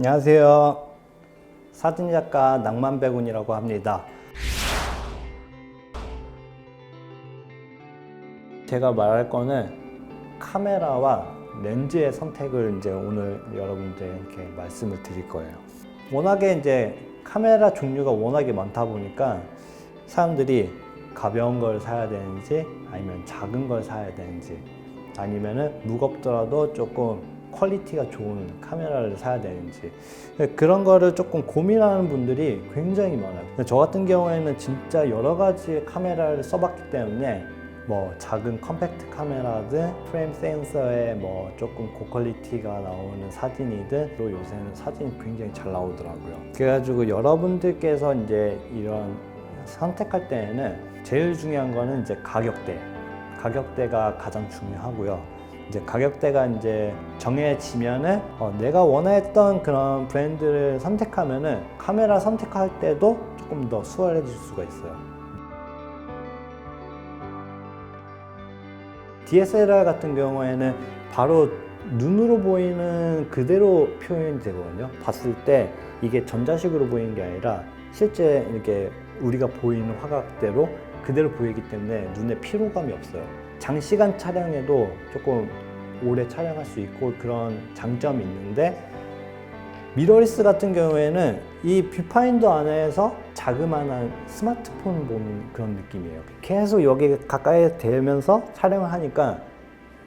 안녕하세요. 사진작가 낭만백운이라고 합니다. 제가 말할 거는 카메라와 렌즈의 선택을 이제 오늘 여러분들께 말씀을 드릴 거예요. 워낙에 이제 카메라 종류가 워낙에 많다 보니까 사람들이 가벼운 걸 사야 되는지 아니면 작은 걸 사야 되는지 아니면은 무겁더라도 조금 퀄리티가 좋은 카메라를 사야 되는지 그런 거를 조금 고민하는 분들이 굉장히 많아요. 저 같은 경우에는 진짜 여러 가지 카메라를 써봤기 때문에 뭐 작은 컴팩트 카메라든 프레임 센서에 뭐 조금 고퀄리티가 나오는 사진이든 또 요새는 사진이 굉장히 잘 나오더라고요. 그래가지고 여러분들께서 이제 이런 선택할 때에는 제일 중요한 거는 이제 가격대가 가장 중요하고요. 이제 가격대가 이제 정해지면은 내가 원했던 그런 브랜드를 선택하면은 카메라 선택할 때도 조금 더 수월해질 수가 있어요. DSLR 같은 경우에는 바로 눈으로 보이는 그대로 표현이 되거든요. 봤을 때 이게 전자식으로 보이는 게 아니라 실제 이렇게 우리가 보이는 화각대로 그대로 보이기 때문에 눈에 피로감이 없어요. 장시간 촬영에도 조금 오래 촬영할 수 있고 그런 장점이 있는데, 미러리스 같은 경우에는 이 뷰파인더 안에서 자그마한 스마트폰 보는 그런 느낌이에요. 계속 여기 가까이 대면서 촬영을 하니까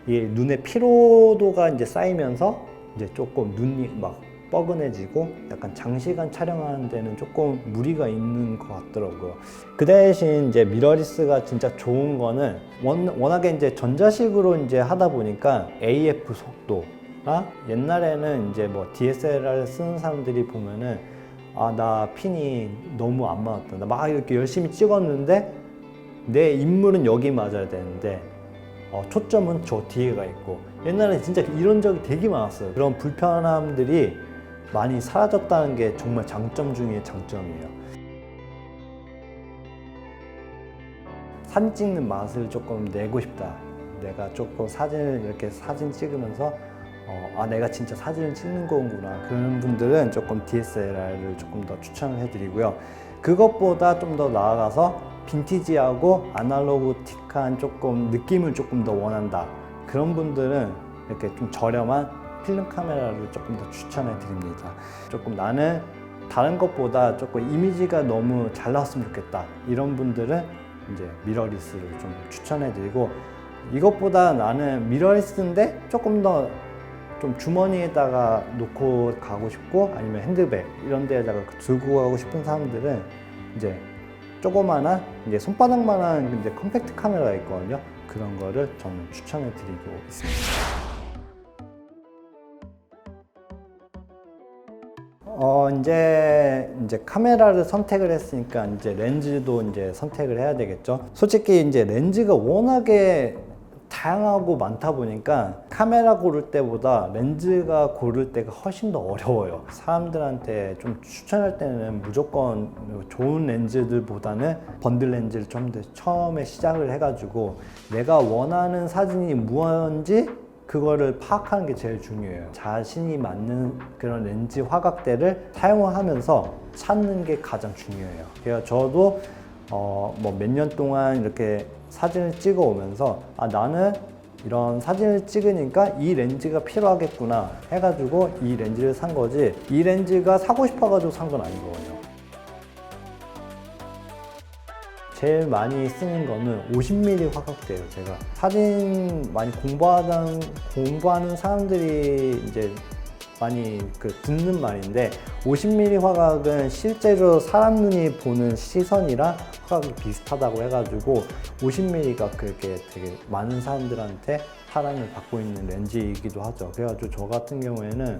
이 눈의 피로도가 이제 쌓이면서 이제 조금 눈이 막 뻐근해지고 약간 장시간 촬영하는 데는 조금 무리가 있는 것 같더라고요. 그 대신 이제 미러리스가 진짜 좋은 거는 워낙에 이제 전자식으로 이제 하다 보니까 AF 속도가 옛날에는 이제 뭐 DSLR 쓰는 사람들이 보면은 나 핀이 너무 안 맞았다. 나 막 이렇게 열심히 찍었는데 내 인물은 여기 맞아야 되는데 초점은 저 뒤에가 있고, 옛날에 진짜 이런 적이 되게 많았어요. 그런 불편함들이 많이 사라졌다는 게 정말 장점 중에 장점이에요. 사진 찍는 맛을 조금 내고 싶다. 내가 조금 이렇게 사진 찍으면서 내가 진짜 사진을 찍는 거구나. 그런 분들은 조금 DSLR을 조금 더 추천을 해드리고요. 그것보다 좀 더 나아가서 빈티지하고 아날로그틱한 조금 느낌을 조금 더 원한다. 그런 분들은 이렇게 좀 저렴한 필름 카메라를 조금 더 추천해 드립니다. 조금 나는 다른 것보다 조금 이미지가 너무 잘 나왔으면 좋겠다. 이런 분들은 이제 미러리스를 좀 추천해 드리고, 이것보다 나는 미러리스인데 조금 더 좀 주머니에다가 놓고 가고 싶고 아니면 핸드백 이런 데에다가 들고 가고 싶은 사람들은 이제 조그마한 이제 손바닥만한 이제 컴팩트 카메라가 있거든요. 그런 거를 저는 추천해 드리고 있습니다. 이제 카메라를 선택을 했으니까 이제 렌즈도 이제 선택을 해야 되겠죠. 솔직히 이제 렌즈가 워낙에 다양하고 많다 보니까 카메라 고를 때보다 렌즈가 고를 때가 훨씬 더 어려워요. 사람들한테 좀 추천할 때는 무조건 좋은 렌즈들보다는 번들 렌즈를 좀 더 처음에 시작을 해가지고 내가 원하는 사진이 무엇인지 그거를 파악하는 게 제일 중요해요. 자신이 맞는 그런 렌즈 화각대를 사용하면서 찾는 게 가장 중요해요. 그래서 저도 뭐 몇 년 동안 이렇게 사진을 찍어 오면서 나는 이런 사진을 찍으니까 이 렌즈가 필요하겠구나 해가지고 이 렌즈를 산 거지, 이 렌즈가 사고 싶어가지고 산 건 아니거든요. 제일 많이 쓰는 거는 50mm 화각대예요. 제가 사진 많이 공부하는 사람들이 이제 많이 듣는 말인데, 50mm 화각은 실제로 사람 눈이 보는 시선이랑 화각이 비슷하다고 해가지고 50mm가 그렇게 되게 많은 사람들한테 사랑을 받고 있는 렌즈이기도 하죠. 그래가지고 저 같은 경우에는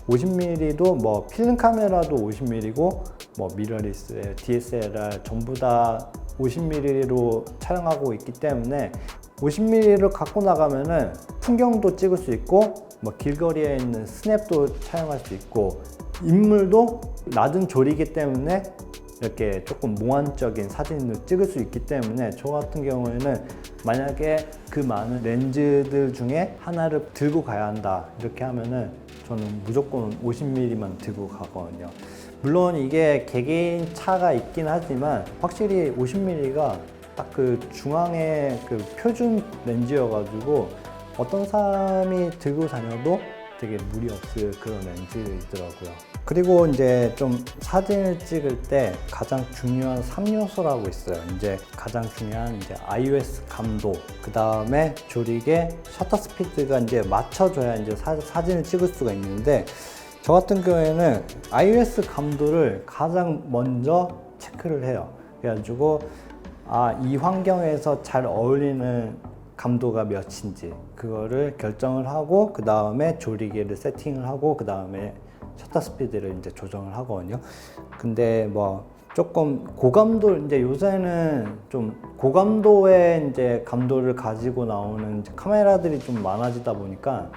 50mm도 뭐 필름 카메라도 50mm고 뭐 미러리스, DSLR 전부 다 50mm로 촬영하고 있기 때문에 50mm를 갖고 나가면은 풍경도 찍을 수 있고 뭐 길거리에 있는 스냅도 촬영할 수 있고, 인물도 낮은 조리기 때문에 이렇게 조금 몽환적인 사진을 찍을 수 있기 때문에 저 같은 경우에는 만약에 그 많은 렌즈들 중에 하나를 들고 가야 한다 이렇게 하면은 저는 무조건 50mm만 들고 가거든요. 물론 이게 개개인 차가 있긴 하지만 확실히 50mm가 딱 그 중앙의 그 표준 렌즈여가지고 어떤 사람이 들고 다녀도 되게 무리 없을 그런 렌즈이더라고요. 그리고 이제 좀 사진을 찍을 때 가장 중요한 3요소라고 있어요. 이제 가장 중요한 이제 iOS 감도, 그 다음에 조리개, 셔터 스피드가 이제 맞춰줘야 이제 사진을 찍을 수가 있는데 저 같은 경우에는 iOS 감도를 가장 먼저 체크를 해요. 그래가지고 이 환경에서 잘 어울리는 감도가 몇인지 그거를 결정을 하고 그 다음에 조리개를 세팅을 하고 그 다음에 셔터 스피드를 이제 조정을 하거든요. 근데 뭐 조금 고감도 이제 요새는 좀 고감도의 이제 감도를 가지고 나오는 카메라들이 좀 많아지다 보니까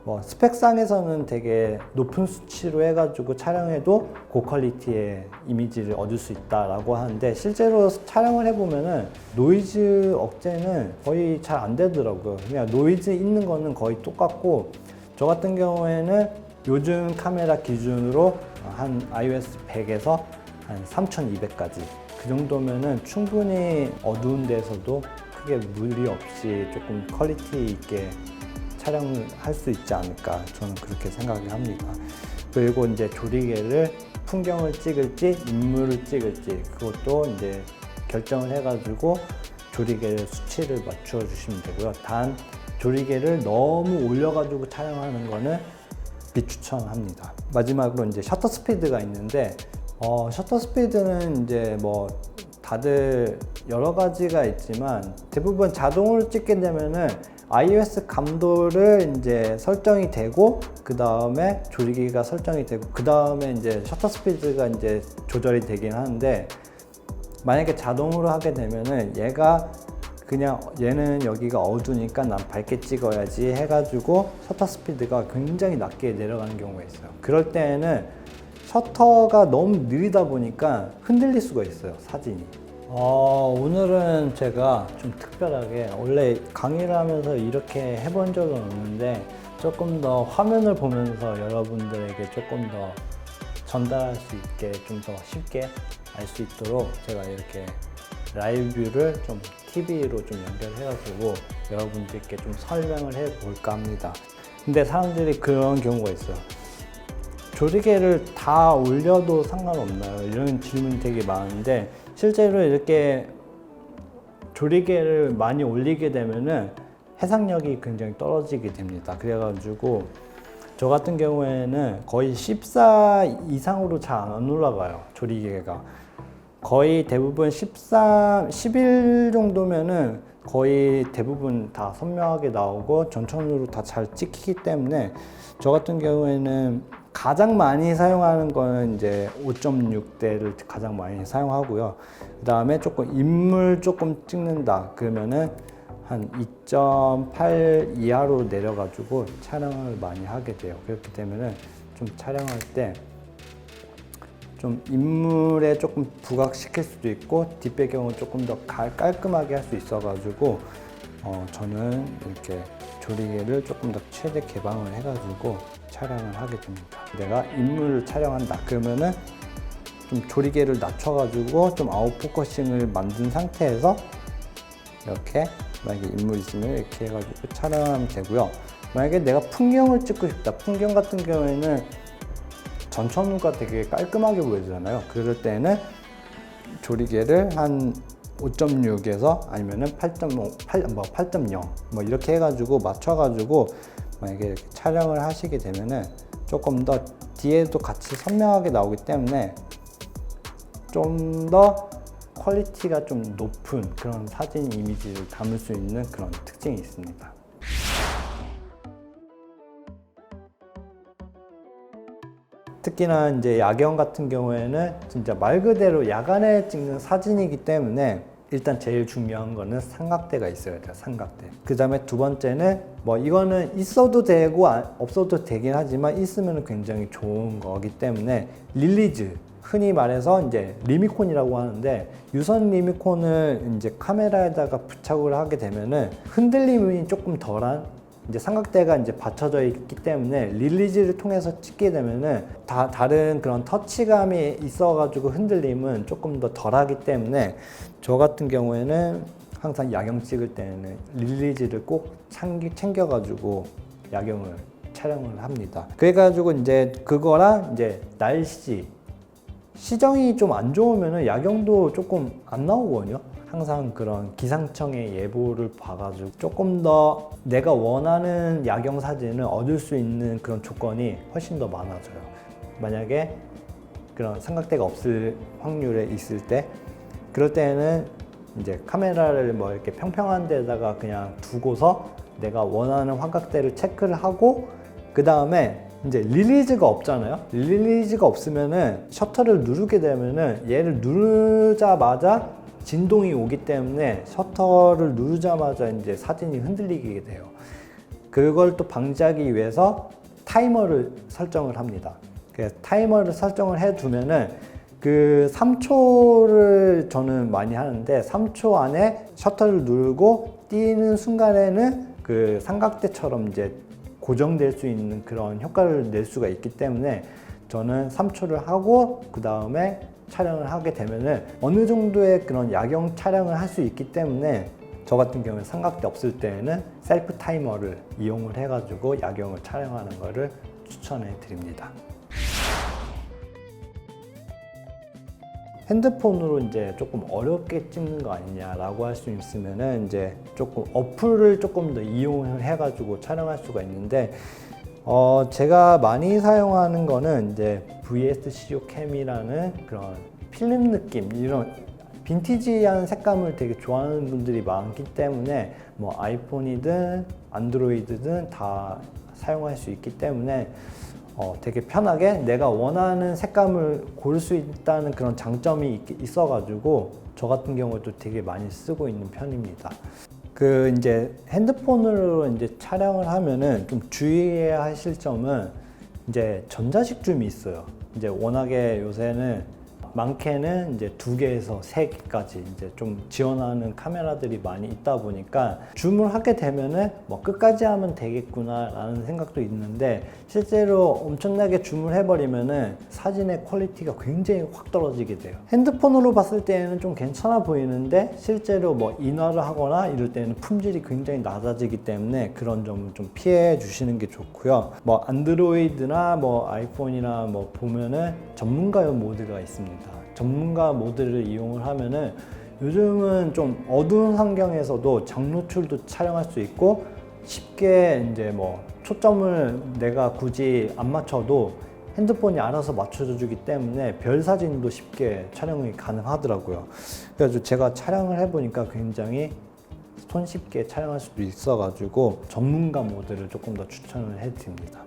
뭐 스펙상에서는 되게 높은 수치로 해가지고 촬영해도 고퀄리티의 이미지를 얻을 수 있다라고 하는데 실제로 촬영을 해보면은 노이즈 억제는 거의 잘 안 되더라고요. 그냥 노이즈 있는 거는 거의 똑같고 저 같은 경우에는 요즘 카메라 기준으로 한 iOS 100에서 한 3200까지 그 정도면은 충분히 어두운 데서도 크게 무리 없이 조금 퀄리티 있게 촬영을 할 수 있지 않을까 저는 그렇게 생각을 합니다. 그리고 이제 조리개를 풍경을 찍을지 인물을 찍을지 그것도 이제 결정을 해가지고 조리개를 수치를 맞춰 주시면 되고요. 단 조리개를 너무 올려가지고 촬영하는 거는 비추천합니다. 마지막으로 이제 셔터 스피드가 있는데 셔터 스피드는 이제 뭐 다들 여러 가지가 있지만 대부분 자동으로 찍게 되면은 iOS 감도를 이제 설정이 되고 그 다음에 조리개가 설정이 되고 그 다음에 이제 셔터 스피드가 이제 조절이 되긴 하는데 만약에 자동으로 하게 되면은 얘가 그냥 얘는 여기가 어두우니까 난 밝게 찍어야지 해가지고 셔터 스피드가 굉장히 낮게 내려가는 경우가 있어요. 그럴 때에는 셔터가 너무 느리다 보니까 흔들릴 수가 있어요, 사진이. 오늘은 제가 좀 특별하게 원래 강의를 하면서 이렇게 해본 적은 없는데 조금 더 화면을 보면서 여러분들에게 조금 더 전달할 수 있게 좀 더 쉽게 알 수 있도록 제가 이렇게 라이브를 좀 TV로 좀 연결해가지고 여러분들께 좀 설명을 해볼까 합니다. 근데 사람들이 그런 경우가 있어요. 조리개를 다 올려도 상관없나요? 이런 질문이 되게 많은데 실제로 이렇게 조리개를 많이 올리게 되면은 해상력이 굉장히 떨어지게 됩니다. 그래가지고 저 같은 경우에는 거의 14 이상으로 잘 안 올라가요. 조리개가 거의 대부분 13, 11 정도면은 거의 대부분 다 선명하게 나오고 전천후로 다 잘 찍히기 때문에 저 같은 경우에는 가장 많이 사용하는 거는 이제 5.6대를 가장 많이 사용하고요. 그 다음에 조금 인물 조금 찍는다 그러면은 한 2.8 이하로 내려가지고 촬영을 많이 하게 돼요. 그렇게 되면은 좀 촬영할 때 좀 인물에 조금 부각시킬 수도 있고 뒷배경을 조금 더 깔끔하게 할 수 있어가지고 저는 이렇게 조리개를 조금 더 최대 개방을 해가지고 촬영을 하게 됩니다. 내가 인물을 촬영한다 그러면은 좀 조리개를 낮춰가지고 좀 아웃포커싱을 만든 상태에서 이렇게 만약에 인물 있으면 이렇게 해가지고 촬영하면 되고요. 만약에 내가 풍경을 찍고 싶다. 풍경 같은 경우에는 전천후가 되게 깔끔하게 보여지잖아요. 그럴 때는 조리개를 한 5.6에서 아니면은 8.0 뭐 이렇게 해가지고 맞춰가지고 만약에 이렇게 촬영을 하시게 되면은 조금 더 뒤에도 같이 선명하게 나오기 때문에 좀 더 퀄리티가 좀 높은 그런 사진 이미지를 담을 수 있는 그런 특징이 있습니다. 특히나 이제 야경 같은 경우에는 진짜 말 그대로 야간에 찍는 사진이기 때문에 일단 제일 중요한 거는 삼각대가 있어야 돼요. 삼각대. 그 다음에 두 번째는 뭐 이거는 있어도 되고 없어도 되긴 하지만 있으면 굉장히 좋은 거기 때문에 릴리즈, 흔히 말해서 이제 리미콘이라고 하는데, 유선 리미콘을 이제 카메라에다가 부착을 하게 되면은 흔들림이 조금 덜한, 이제 삼각대가 이제 받쳐져 있기 때문에 릴리즈를 통해서 찍게 되면은 다른 그런 터치감이 있어가지고 흔들림은 조금 더 덜하기 때문에, 저 같은 경우에는 항상 야경 찍을 때는 릴리즈를 꼭 챙겨가지고 야경을 촬영을 합니다. 그래가지고 이제 그거랑 이제 날씨, 시정이 좀 안 좋으면 야경도 조금 안 나오거든요. 항상 그런 기상청의 예보를 봐가지고 조금 더 내가 원하는 야경 사진을 얻을 수 있는 그런 조건이 훨씬 더 많아져요. 만약에 그런 삼각대가 없을 확률에 있을 때, 그럴 때는 이제 카메라를 뭐 이렇게 평평한 데다가 그냥 두고서 내가 원하는 삼각대를 체크를 하고, 그 다음에 이제 릴리즈가 없잖아요. 릴리즈가 없으면은 셔터를 누르게 되면은 얘를 누르자마자 진동이 오기 때문에 셔터를 누르자마자 이제 사진이 흔들리게 돼요. 그걸 또 방지하기 위해서 타이머를 설정을 합니다. 그래서 타이머를 설정을 해 두면은 그 3초를 저는 많이 하는데, 3초 안에 셔터를 누르고 뛰는 순간에는 그 삼각대처럼 이제 고정될 수 있는 그런 효과를 낼 수가 있기 때문에, 저는 3초를 하고 그 다음에 촬영을 하게 되면은 어느 정도의 그런 야경 촬영을 할 수 있기 때문에, 저 같은 경우에 삼각대 없을 때에는 셀프 타이머를 이용을 해가지고 야경을 촬영하는 것을 추천해 드립니다. 핸드폰으로 이제 조금 어렵게 찍는 거 아니냐라고 할 수 있으면은 이제 조금 어플을 조금 더 이용을 해가지고 촬영할 수가 있는데, 제가 많이 사용하는 거는 이제 VSCO 캠이라는 그런 필름 느낌, 이런 빈티지한 색감을 되게 좋아하는 분들이 많기 때문에 뭐 아이폰이든 안드로이드든 다 사용할 수 있기 때문에 되게 편하게 내가 원하는 색감을 고를 수 있다는 그런 장점이 있어가지고 저 같은 경우도 되게 많이 쓰고 있는 편입니다. 그 이제 핸드폰으로 이제 촬영을 하면은 좀 주의해야 하실 점은 이제 전자식 줌이 있어요. 이제 워낙에 요새는 많게는 이제 2개에서 3개까지 이제 좀 지원하는 카메라들이 많이 있다 보니까 줌을 하게 되면은 뭐 끝까지 하면 되겠구나 라는 생각도 있는데, 실제로 엄청나게 줌을 해버리면은 사진의 퀄리티가 굉장히 확 떨어지게 돼요. 핸드폰으로 봤을 때는 좀 괜찮아 보이는데 실제로 뭐 인화를 하거나 이럴 때는 품질이 굉장히 낮아지기 때문에 그런 점은 좀 피해 주시는 게 좋고요. 뭐 안드로이드나 뭐 아이폰이나 뭐 보면은 전문가용 모드가 있습니다. 전문가 모드를 이용을 하면은 요즘은 좀 어두운 환경에서도 장노출도 촬영할 수 있고, 쉽게 이제 뭐 초점을 내가 굳이 안 맞춰도 핸드폰이 알아서 맞춰줘 주기 때문에 별 사진도 쉽게 촬영이 가능하더라고요. 그래서 제가 촬영을 해보니까 굉장히 손쉽게 촬영할 수도 있어가지고 전문가 모드를 조금 더 추천을 해드립니다.